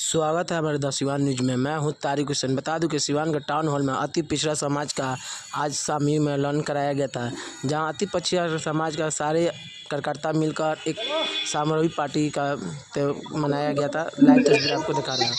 स्वागत है हमारे द सिवान न्यूज में। मैं हूं तारिक हुसैन। बता दूं कि सिवान के टाउन हॉल में अति पिछड़ा समाज का आज सामूहिक मिलन कराया गया था, जहां अति पिछड़ा समाज का सारे कार्यकर्ता मिलकर एक सामूहिक पार्टी का मनाया गया था। लाइव तस्वीर आपको दिखा रहे हैं।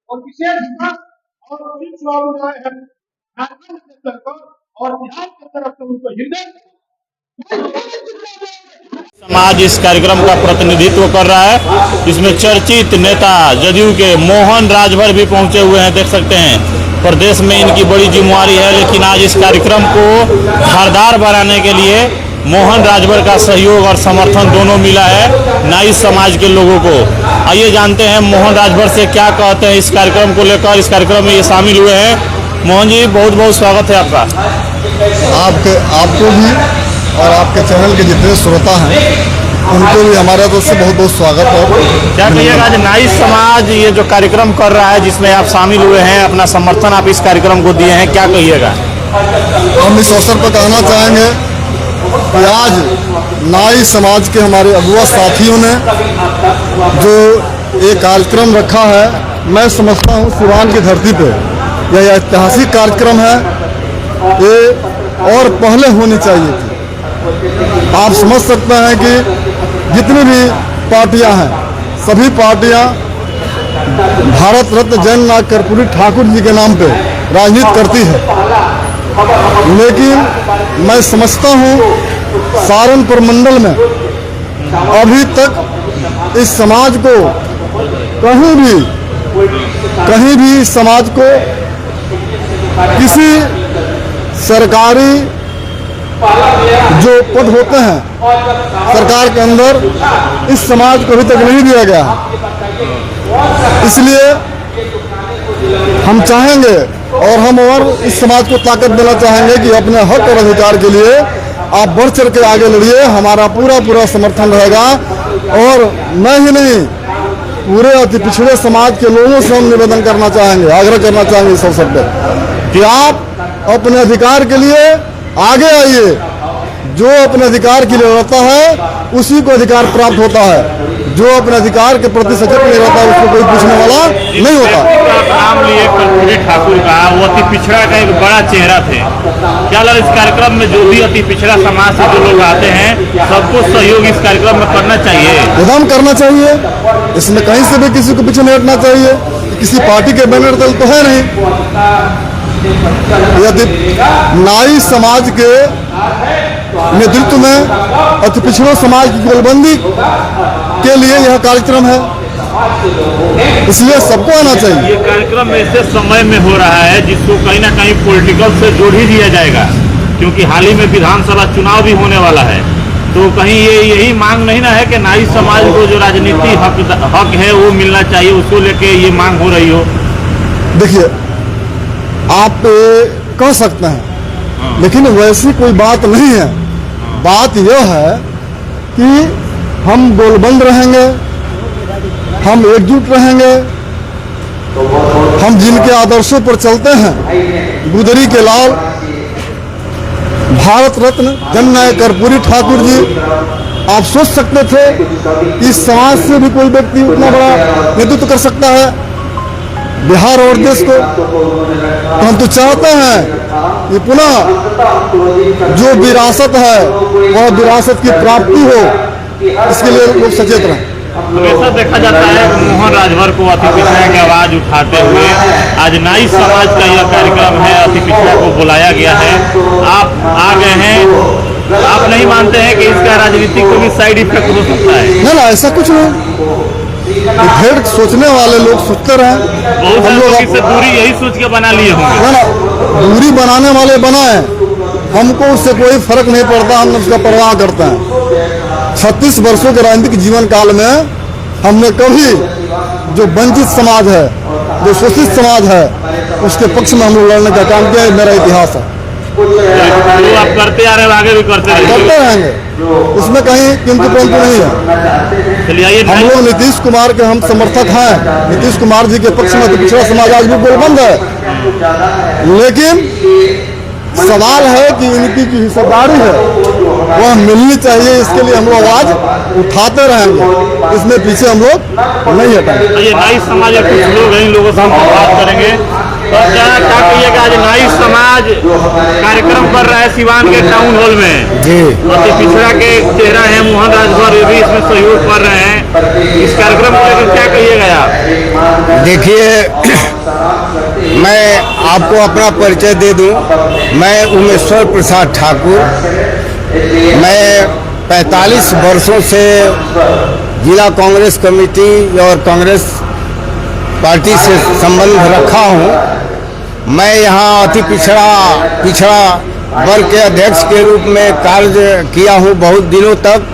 और विशेष और बिहार की तरफ से उनको हृदय समाज इस कार्यक्रम का प्रतिनिधित्व कर रहा है। इसमें चर्चित नेता जदयू के मोहन राजभर भी पहुंचे हुए हैं, देख सकते हैं। प्रदेश में इनकी बड़ी जिम्मेवारी है, लेकिन आज इस कार्यक्रम को धारदार बनाने के लिए मोहन राजभर का सहयोग और समर्थन दोनों मिला है नाई समाज के लोगों को। आइए जानते हैं मोहन राजभर से क्या कहते हैं इस कार्यक्रम को लेकर। इस कार्यक्रम में ये शामिल हुए हैं। मोहन जी, बहुत बहुत स्वागत है आपका। आपको भी और आपके चैनल के जितने श्रोता हैं उनको भी हमारा तरफ से बहुत बहुत स्वागत है। क्या कहिएगा, आज नाई समाज ये जो कार्यक्रम कर रहा है जिसमें आप शामिल हुए हैं, अपना समर्थन आप इस कार्यक्रम को दिए हैं, क्या कहिएगा? हम इस अवसर पर कहना चाहेंगे कि आज नाई समाज के हमारे अगुआ साथियों ने जो एक कार्यक्रम रखा है, मैं समझता हूँ सिवान की धरती पे यह ऐतिहासिक कार्यक्रम है। ये और पहले होनी चाहिए थी। आप समझ सकते हैं कि जितनी भी पार्टियां हैं, सभी पार्टियां भारत रत्न जयनाथ कर्पूरी ठाकुर जी के नाम पे राजनीति करती है, लेकिन मैं समझता हूं सहारनपुर मंडल में अभी तक इस समाज को कहीं भी इस समाज को किसी सरकारी जो पद होते हैं सरकार के अंदर इस समाज को अभी तक नहीं दिया गया है। इसलिए हम चाहेंगे और इस समाज को ताकत देना चाहेंगे कि अपने हक और अधिकार के लिए आप बढ़ चढ़ के आगे लड़िए। हमारा पूरा समर्थन रहेगा। और मैं ही नहीं, पूरे अति पिछड़े समाज के लोगों से हम निवेदन करना चाहेंगे, आग्रह करना चाहेंगे इस अवसर पर कि आप अपने अधिकार के लिए आगे आइए। जो अपने अधिकार के लिए लड़ता है उसी को अधिकार प्राप्त होता है। जो अपने अधिकार के प्रति सचेत नहीं रहता है उसको कोई पूछने वाला नहीं होता। आप नाम लिए कर्पूरी ठाकुर का, वो अति पिछड़ा का एक बड़ा चेहरा थे। क्या लगा इस कार्यक्रम में जो भी अति पिछड़ा समाज से जो लोग आते हैं सबको सहयोग इस कार्यक्रम में करना चाहिए? एकदम करना चाहिए। इसमें कहीं से भी किसी को पीछे नहीं हटना चाहिए। किसी पार्टी के बैनर तल तो है नहीं। यदि नाई समाज के नेतृत्व में अति पिछड़ों समाज की गोलबंदी के लिए यह कार्यक्रम है, इसलिए सबको आना चाहिए। ये कार्यक्रम ऐसे समय में हो रहा है जिसको कहीं ना कहीं पॉलिटिकल से जोड़ ही दिया जाएगा, क्योंकि हाल ही में विधानसभा चुनाव भी होने वाला है। तो कहीं ये यही मांग नहीं ना है कि नाई समाज को जो राजनीति हक है वो मिलना चाहिए, उसको लेके ये मांग हो रही हो? देखिए, आप कह सकते हैं, लेकिन वैसी कोई बात नहीं है। बात यह है कि हम गोलबंद रहेंगे, हम एकजुट रहेंगे। हम जिनके आदर्शों पर चलते हैं, गुदरी के लाल, भारत रत्न जननायक कर्पूरी ठाकुर जी, आप सोच सकते थे कि इस समाज से भी कोई व्यक्ति उतना बड़ा नेतृत्व कर सकता है बिहार और देश को? तो हम तो चाहते हैं कि पुनः जो विरासत है वह विरासत की प्राप्ति हो, इसके लिए लोग सचेत रहें। ऐसा देखा जाता है कि मोहन राजभर को अति पिछड़ा की आवाज उठाते हुए आज नाई समाज का यह कार्यक्रम है, अति पिछड़ा को बुलाया गया है। आप आ गए हैं, आप नहीं मानते हैं कि इसका राजनीतिक को भी साइड इफेक्ट हो सकता है? ना, ऐसा कुछ नहीं। ढेर सोचने वाले लोग सोचते रहे। हम लोग इससे दूरी यही सोच के बना लिए होंगे। ना, दूरी बनाने वाले बनाए, हमको उससे कोई फर्क नहीं पड़ता। हम उसका परवाह करते हैं। 36 वर्षों के राजनीतिक जीवन काल में हमने कभी जो वंचित समाज है, जो शोषित समाज है, उसके पक्ष में हम लोग लड़ने का काम किया है। मेरा इतिहास है, जो आप करते आ रहे हैं आगे भी करते रहेंगे, इसमें कहीं किंतु परंतु नहीं है। चलिए हम लोग नीतीश कुमार के हम समर्थक हैं। नीतीश कुमार जी के पक्ष में तो पिछड़ा समाज आज भी गोलबंद है, लेकिन सवाल है कि इनकी जो हिस्सेदारी है वह मिलनी चाहिए। इसके लिए हम लोग आवाज उठाते रहेंगे, इसमें पीछे हम लोग नहीं हटेंगे। ये नाई समाज के कुछ लोग हैं, इन लोगों से हम बात करेंगे। तो क्या कहिएगा, आज नाई समाज कार्यक्रम कर रहा है सिवान के टाउन हॉल में जी, अति पिछड़ा के चेहरा है मोहन राजभर, ये भी इसमें सहयोग कर रहे हैं। इस कार्यक्रम को लेकर क्या कहिएगा आप? देखिए, मैं आपको अपना परिचय दे दूं। मैं उमेश्वर प्रसाद ठाकुर, मैं 45 वर्षों से जिला कांग्रेस कमेटी और कांग्रेस पार्टी से संबंध रखा हूं। मैं यहां अति पिछड़ा वर्ग के अध्यक्ष के रूप में कार्य किया हूं बहुत दिनों तक।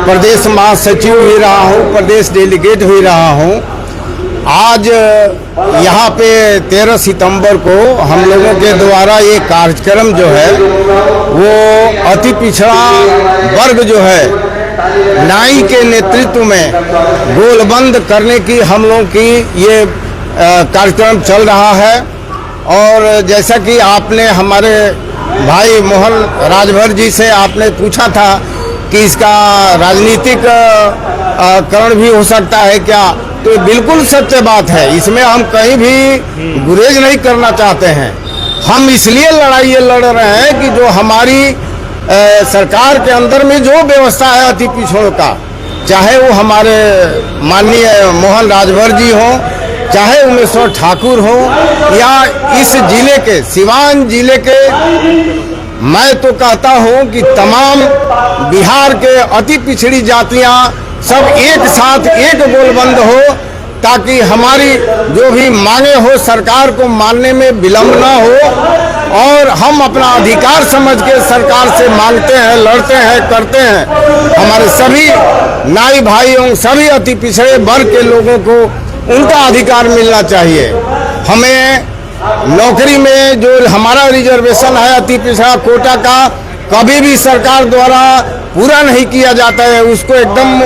प्रदेश महासचिव भी रहा हूं, प्रदेश डेलीगेट भी रहा हूं। आज यहाँ पे 13 सितंबर को हम लोगों के द्वारा ये कार्यक्रम जो है वो अति पिछड़ा वर्ग जो है नाई के नेतृत्व में गोलबंद करने की हम लोगों की ये कार्यक्रम चल रहा है। और जैसा कि आपने हमारे भाई मोहन राजभर जी से आपने पूछा था कि इसका राजनीतिक करण भी हो सकता है क्या, तो बिल्कुल सत्य बात है। इसमें हम कहीं भी गुरेज नहीं करना चाहते हैं। हम इसलिए लड़ाई ये लड़ रहे हैं कि जो हमारी सरकार के अंदर में जो व्यवस्था है अति पिछड़ों का, चाहे वो हमारे माननीय मोहन राजभर जी हों, चाहे उमेश्वर ठाकुर हो, या इस जिले के सिवान जिले के, मैं तो कहता हूं कि तमाम बिहार के अति पिछड़ी जातियां सब एक साथ एक गोलबंद हो, ताकि हमारी जो भी मांगे हो सरकार को मानने में विलंब न हो। और हम अपना अधिकार समझ के सरकार से मांगते हैं, लड़ते हैं, करते हैं। हमारे सभी नाई भाइयों, सभी अति पिछड़े वर्ग के लोगों को उनका अधिकार मिलना चाहिए। हमें नौकरी में जो हमारा रिजर्वेशन है अति पिछड़ा कोटा का, कभी भी सरकार द्वारा पूरा नहीं किया जाता है। उसको एकदम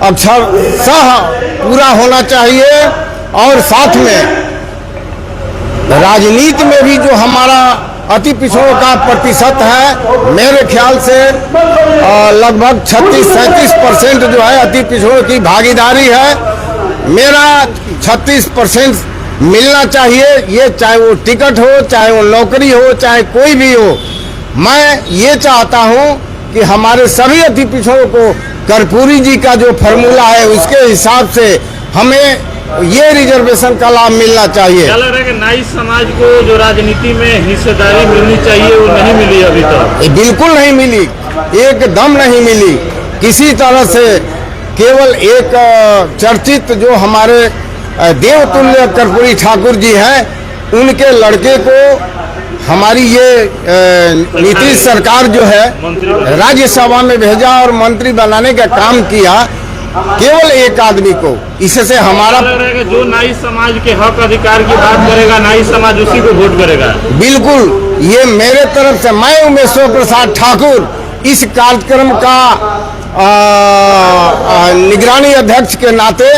अक्षरशः पूरा होना चाहिए। और साथ में राजनीति में भी जो हमारा अति पिछड़ों का प्रतिशत है, मेरे ख्याल से लगभग 36-37% जो है अति पिछड़ों की भागीदारी है। मेरा 36% मिलना चाहिए। ये चाहे वो टिकट हो, चाहे वो नौकरी हो, चाहे कोई भी हो। मैं ये चाहता हूँ कि हमारे सभी अति पिछड़ों को कर्पूरी जी का जो फार्मूला है उसके हिसाब से हमें ये रिजर्वेशन का लाभ मिलना चाहिए। क्या लग रहा है कि नाई समाज को जो राजनीति में हिस्सेदारी मिलनी चाहिए वो नहीं मिली अभी तक? बिल्कुल नहीं मिली, एकदम नहीं मिली किसी तरह से। केवल एक चर्चित जो हमारे देवतुल्य कर्पूरी ठाकुर जी हैं, उनके लड़के को हमारी ये नीतीश सरकार जो है राज्यसभा में भेजा और मंत्री बनाने का काम किया, केवल एक आदमी को। इससे हमारा लग रहा है कि जो नाई समाज के हक अधिकार की बात करेगा, नाई समाज उसी को वोट करेगा। बिल्कुल, ये मेरे तरफ से, मैं उमेश्वर प्रसाद ठाकुर इस कार्यक्रम का निगरानी अध्यक्ष के नाते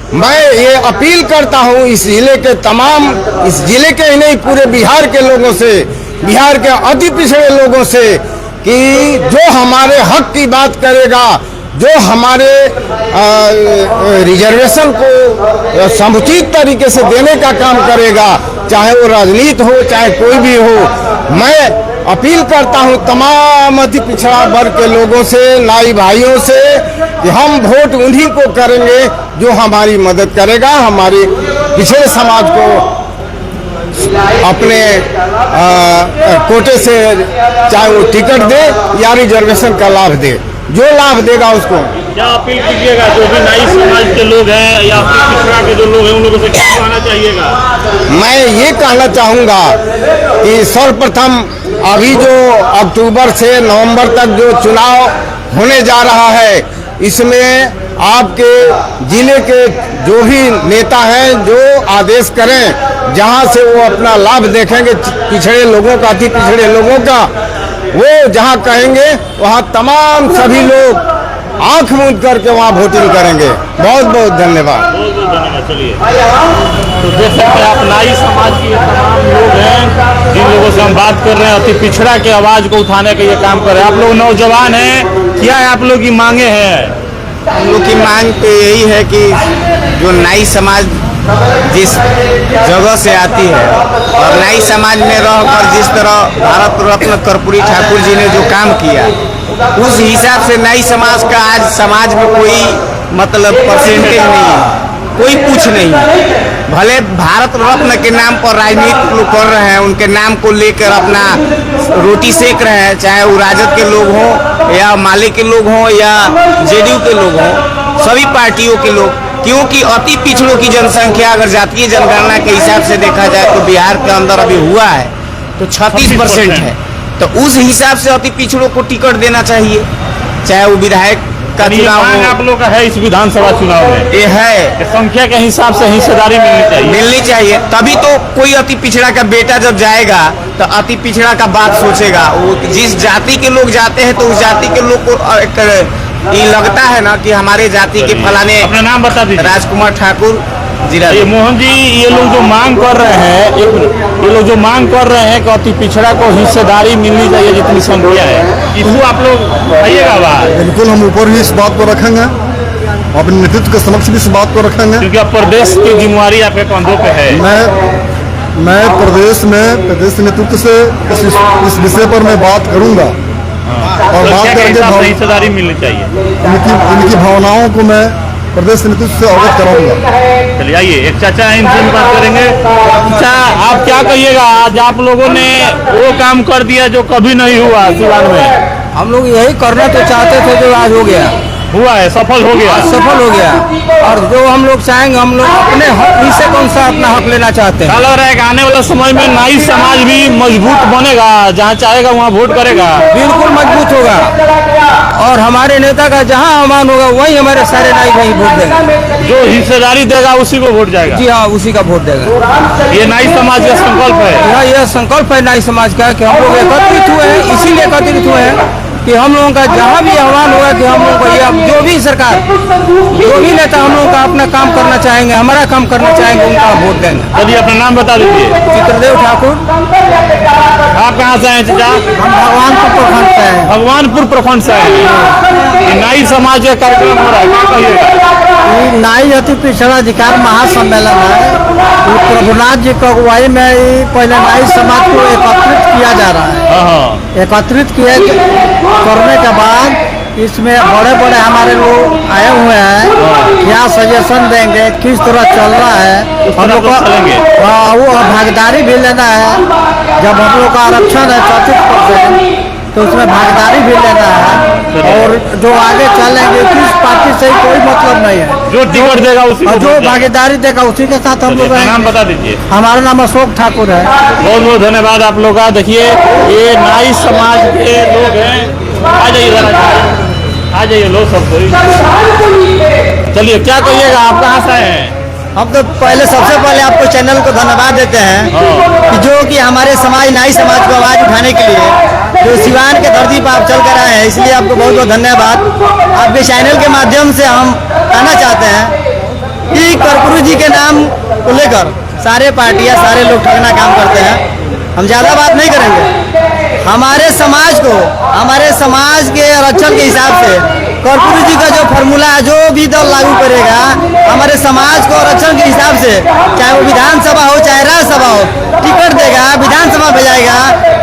मैं ये अपील करता हूँ इस जिले के तमाम, इस जिले के ही नहीं पूरे बिहार के लोगों से, बिहार के अति पिछड़े लोगों से, कि जो हमारे हक की बात करेगा, जो हमारे रिजर्वेशन को समुचित तरीके से देने का काम करेगा, चाहे वो राजनीति हो, चाहे कोई भी हो, मैं अपील करता हूं तमाम अति पिछड़ा वर्ग के लोगों से, नाई भाइयों से, कि हम वोट उन्हीं को करेंगे जो हमारी मदद करेगा, हमारे पिछड़े समाज को अपने कोटे से चाहे वो टिकट दे या रिजर्वेशन का लाभ दे, जो लाभ देगा उसको। क्या अपील कीजिएगा जो भी नाई समाज के लोग हैं या पिछड़ा के जो लोग हैं उन लोगों से क्या कहना चाहिएगा? मैं ये कहना चाहूँगा कि सर्वप्रथम अभी जो अक्टूबर से नवंबर तक जो चुनाव होने जा रहा है, इसमें आपके जिले के जो भी नेता हैं जो आदेश करें, जहां से वो अपना लाभ देखेंगे पिछड़े लोगों का, अति पिछड़े लोगों का, वो जहां कहेंगे वहां तमाम सभी लोग आंख मूंद करके वहां वोटिंग करेंगे। बहुत बहुत धन्यवाद। चलिए, तो देख सकते हैं आप नाई समाज के तमाम लोग हैं जिन लोगों से हम बात कर रहे हैं, अति पिछड़ा के आवाज को उठाने का ये काम कर रहे हैं। आप लोग नौजवान हैं, क्या आप लोग की मांगे हैं? हम लोग की मांग तो यही है कि जो नाई समाज जिस जगह से आती है और नाई समाज में रहकर जिस तरह भारत रत्न कर्पूरी ठाकुर जी ने जो काम किया, उस हिसाब से नाई समाज का आज समाज में कोई मतलब परसेंटेज नहीं है, कोई कुछ नहीं है। भले भारत रत्न के नाम पर राजनीति लोग कर रहे हैं, उनके नाम को लेकर अपना रोटी सेक रहे हैं, चाहे वो राजद के लोग हों या माले के लोग हों या जेडीयू के लोग हों, सभी पार्टियों के लोग। क्योंकि अति पिछड़ों की जनसंख्या अगर जातीय जनगणना के हिसाब से देखा जाए तो बिहार के अंदर अभी हुआ है तो 36% है। तो उस हिसाब से अति पिछड़ों को टिकट देना चाहिए, चाहे वो विधायक का चुनाव हो। आप लोग का है इस विधानसभा चुनाव में ये है संख्या के हिसाब से हिस्सेदारी मिलनी चाहिए, तभी तो कोई अति पिछड़ा का बेटा जब जाएगा तो अति पिछड़ा का बात सोचेगा। वो जिस जाति के लोग जाते हैं तो उस जाति के लोग को ये लगता है ना कि हमारे जाति के फलाने। अपना नाम बता दीजिए। राजकुमार ठाकुर जिला। ये मोहन जी, ये लोग जो मांग कर रहे हैं, ये लोग जो मांग कर रहे हैं कि अति पिछड़ा को हिस्सेदारी मिलनी चाहिए जितनी संख्या है, इसको आप लोग आइएगा बात। बिल्कुल, हम ऊपर भी इस बात को रखेंगे, अपने नेतृत्व के समक्ष भी इस बात को रखेंगे, क्योंकि अब प्रदेश की जिम्मेवारी आपके कंधों पे है। मैं प्रदेश नेतृत्व से इस विषय पर मैं बात करूंगा और बात करके हिस्सेदारी मिलनी चाहिए। इनकी भावनाओं को मैं प्रदेश नेतृत्व से अवगत कराऊंगा। चलिए आइए, एक चाचा हैं, इनसे भी बात करेंगे। अच्छा, आप क्या कहिएगा? आज आप लोगों ने वो काम कर दिया जो कभी नहीं हुआ सिवान में। हम लोग यही करना तो चाहते थे जो आज हो गया, हुआ है, सफल हो गया, सफल हो गया। और जो हम लोग चाहेंगे, हम लोग अपने हक से कौन सा अपना हक लेना चाहते हैं। लग रहा है कि आने वाले समय में नाई समाज भी मजबूत बनेगा, जहाँ चाहेगा वहाँ वोट करेगा। बिल्कुल मजबूत होगा और हमारे नेता का जहाँ आह्वान होगा वही हमारे सारे नाई भाई वोट देंगे। जो हिस्सेदारी देगा उसी को वोट जाएगा। जी हाँ, उसी का वोट देगा। ये नाई समाज का संकल्प है। हाँ, यह संकल्प है नाई समाज का कि हम लोग एकत्रित हुए हैं, इसीलिए एकत्रित हुए हैं कि हम लोगों का जहाँ भी आह्वान होगा कि हम लोगों को ये जो भी सरकार, जो भी नेता हम लोगों का अपना काम करना चाहेंगे, हमारा काम करना चाहेंगे, उनका वोट देंगे। चलिए, अपना नाम बता दीजिए। चित्रदेव ठाकुर। आप कहाँ से हैं चाचा? हम भगवानपुर प्रखंड से हैं। भगवानपुर प्रखंड से हैं। नाई समाज का कार्यक्रम हो रहा है, क्या कहिएगा? नाई अति पिछड़ा अधिकार महासम्मेलन है। प्रभुनाथ जी की अगुवाई में पहले नाई समाज को एकत्रित किया जा रहा है। एकत्रित करने के बाद इसमें बड़े बड़े हमारे लोग आए हुए हैं, क्या सजेशन देंगे, किस तरह चल रहा है, हम लोग को वो भागीदारी भी लेना है। जब हम लोग का आरक्षण है 34%, तो उसमें भागीदारी भी लेना है। और जो आगे चलेंगे, किस पार्टी से कोई मतलब नहीं है, जो टिकट देगा उसी को, जो भागीदारी देगा उसी के साथ हम लोग। नाम बता दीजिए। हमारा नाम अशोक ठाकुर है। बहुत बहुत धन्यवाद आप लोग का। देखिए, ये नाई समाज के लोग हैं। आ जाइए जरा, आ जाइए लोग सब कोई। चलिए, क्या कहिएगा? आप कहाँ से हैं? हम तो सबसे पहले आपको चैनल को धन्यवाद देते हैं कि जो कि हमारे समाज नाई समाज को आवाज उठाने के लिए जो सिवान के धरती पर आप चल कर आए हैं, इसलिए आपको बहुत बहुत धन्यवाद। आपके चैनल के माध्यम से हम कहना चाहते हैं कि कर्पूरी जी के नाम को लेकर सारे पार्टियां, सारे लोग ठगना काम करते हैं। हम ज़्यादा बात नहीं करेंगे। हमारे समाज को, हमारे समाज के आरक्षण के हिसाब से कर्पूरी जी का जो फॉर्मूला है, जो भी दल लागू करेगा हमारे समाज को आरक्षण के हिसाब से, चाहे वो विधानसभा हो चाहे राज्यसभा हो, टिकट देगा, विधानसभा भेजाएगा।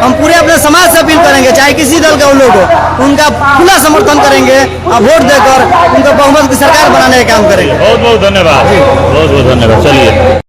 हम पूरे अपने समाज से अपील करेंगे, चाहे किसी दल का वो लोग हो, उनका खुला समर्थन करेंगे और वोट देकर उनको बहुमत की सरकार बनाने का काम करेंगे। बहुत बहुत धन्यवाद, बहुत बहुत धन्यवाद। चलिए।